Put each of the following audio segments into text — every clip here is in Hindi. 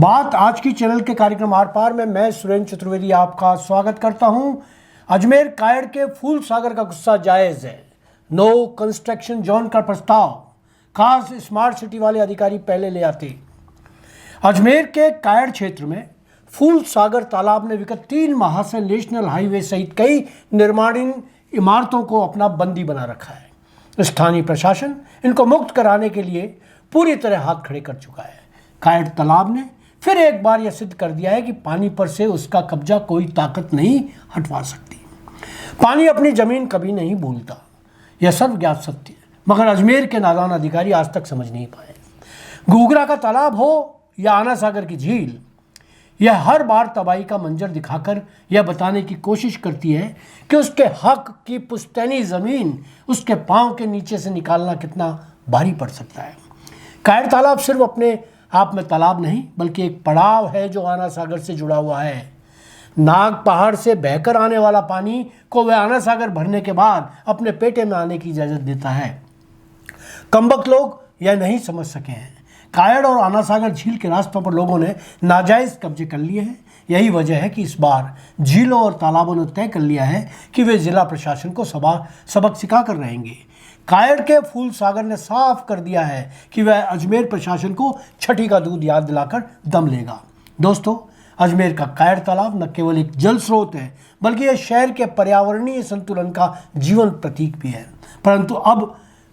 बात आज की चैनल के कार्यक्रम आर पार में मैं सुरेंद्र चतुर्वेदी आपका स्वागत करता हूं। अजमेर कायड़ के फूल सागर का गुस्सा जायज़ है। नो कंस्ट्रक्शन जोन का प्रस्ताव खास स्मार्ट सिटी वाले अधिकारी पहले ले आते। अजमेर के कायड़ क्षेत्र में फूल सागर तालाब ने विगत 3 माह से नेशनल हाईवे सहित कई निर्माणीय इमारतों को अपना बंदी बना रखा है। स्थानीय प्रशासन इनको मुक्त कराने के लिए पूरी तरह हाथ खड़े कर चुका है। कायड़ तालाब ने फिर एक बार यह सिद्ध कर दिया है कि पानी पर से उसका कब्जा कोई ताकत नहीं हटवा सकती। पानी अपनी जमीन कभी नहीं भूलता, यह सर्वज्ञात सत्य है, मगर अजमेर के नादान अधिकारी आज तक समझ नहीं पाए। घूघरा का तालाब हो या आना सागर की झील, यह हर बार तबाही का मंजर दिखाकर यह बताने की कोशिश करती है कि उसके हक की पुश्तैनी ज़मीन उसके पांव के नीचे से निकालना कितना भारी पड़ सकता है। कायड़ तालाब सिर्फ अपने आप में तालाब नहीं बल्कि एक पड़ाव है जो आना सागर से जुड़ा हुआ है। नाग पहाड़ से बहकर आने वाला पानी को वह आना सागर भरने के बाद अपने पेटे में आने की इजाज़त देता है। कमबख्त लोग यह नहीं समझ सके हैं। कायड़ और आना सागर झील के रास्तों पर लोगों ने नाजायज़ कब्जे कर लिए हैं। यही वजह है कि इस बार झीलों और तालाबों ने तय कर लिया है कि वे जिला प्रशासन को सबक सिखा कर रहेंगे। कायड़ के फूल सागर ने साफ कर दिया है कि वह अजमेर प्रशासन को छठी का दूध याद दिलाकर दम लेगा। दोस्तों, अजमेर का कायड़ तालाब न केवल एक जल स्रोत है बल्कि यह शहर के पर्यावरणीय संतुलन का जीवन प्रतीक भी है।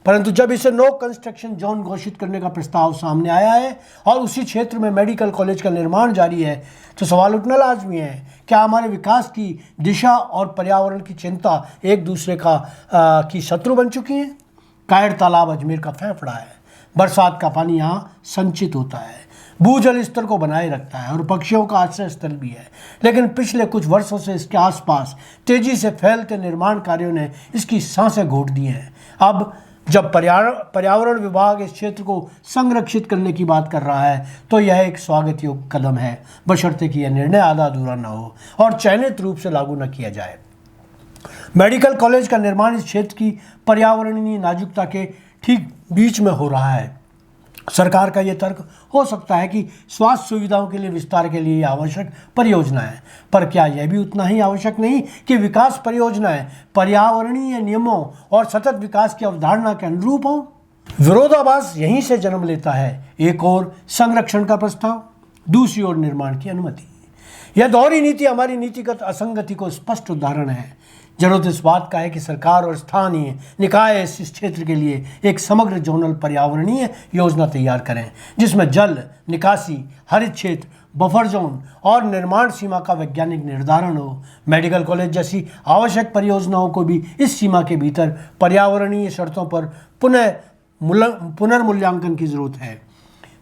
परंतु जब इसे नो कंस्ट्रक्शन जोन घोषित करने का प्रस्ताव सामने आया है और उसी क्षेत्र में मेडिकल कॉलेज का निर्माण जारी है तो सवाल उठना लाजमी है, क्या हमारे विकास की दिशा और पर्यावरण की चिंता एक दूसरे की शत्रु बन चुकी हैं? कायड़ तालाब अजमेर का फेफड़ा है। बरसात का पानी यहाँ संचित होता है, भूजल स्तर को बनाए रखता है और पक्षियों का आश्रय स्थल भी है। लेकिन पिछले कुछ वर्षों से इसके आसपास तेजी से फैलते निर्माण कार्यों ने इसकी सांसें घोट दी हैं। अब जब पर्यावरण विभाग इस क्षेत्र को संरक्षित करने की बात कर रहा है तो यह एक स्वागत योग्य कदम है, बशर्ते कि यह निर्णय आधा अधूरा न हो और चयनित रूप से लागू न किया जाए। मेडिकल कॉलेज का निर्माण इस क्षेत्र की पर्यावरणीय नाजुकता के ठीक बीच में हो रहा है। सरकार का यह तर्क हो सकता है कि स्वास्थ्य सुविधाओं के लिए विस्तार के लिए आवश्यक परियोजना है, पर क्या यह भी उतना ही आवश्यक नहीं कि विकास परियोजनाएं पर्यावरणीय नियमों और सतत विकास की अवधारणा के अनुरूप हों? विरोधाभास यहीं से जन्म लेता है। एक ओर संरक्षण का प्रस्ताव, दूसरी ओर निर्माण की अनुमति। यह दोहरी नीति हमारी नीतिगत असंगति को स्पष्ट उदाहरण है। जरूरत इस बात का है कि सरकार और स्थानीय निकाय इस क्षेत्र के लिए एक समग्र जोनल पर्यावरणीय योजना तैयार करें जिसमें जल निकासी, हरित क्षेत्र, बफर जोन और निर्माण सीमा का वैज्ञानिक निर्धारण हो। मेडिकल कॉलेज जैसी आवश्यक परियोजनाओं को भी इस सीमा के भीतर पर्यावरणीय शर्तों पर पुनर्मूल्यांकन की जरूरत है।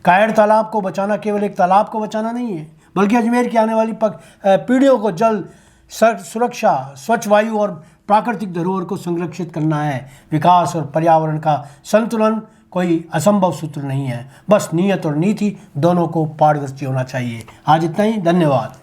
कायड़ तालाब को बचाना केवल एक तालाब को बचाना नहीं है बल्कि अजमेर की आने वाली पीढ़ियों को जल सुरक्षा, स्वच्छ वायु और प्राकृतिक धरोहर को संरक्षित करना है। विकास और पर्यावरण का संतुलन कोई असंभव सूत्र नहीं है, बस नीयत और नीति दोनों को पारदर्शी होना चाहिए। आज इतना ही, धन्यवाद।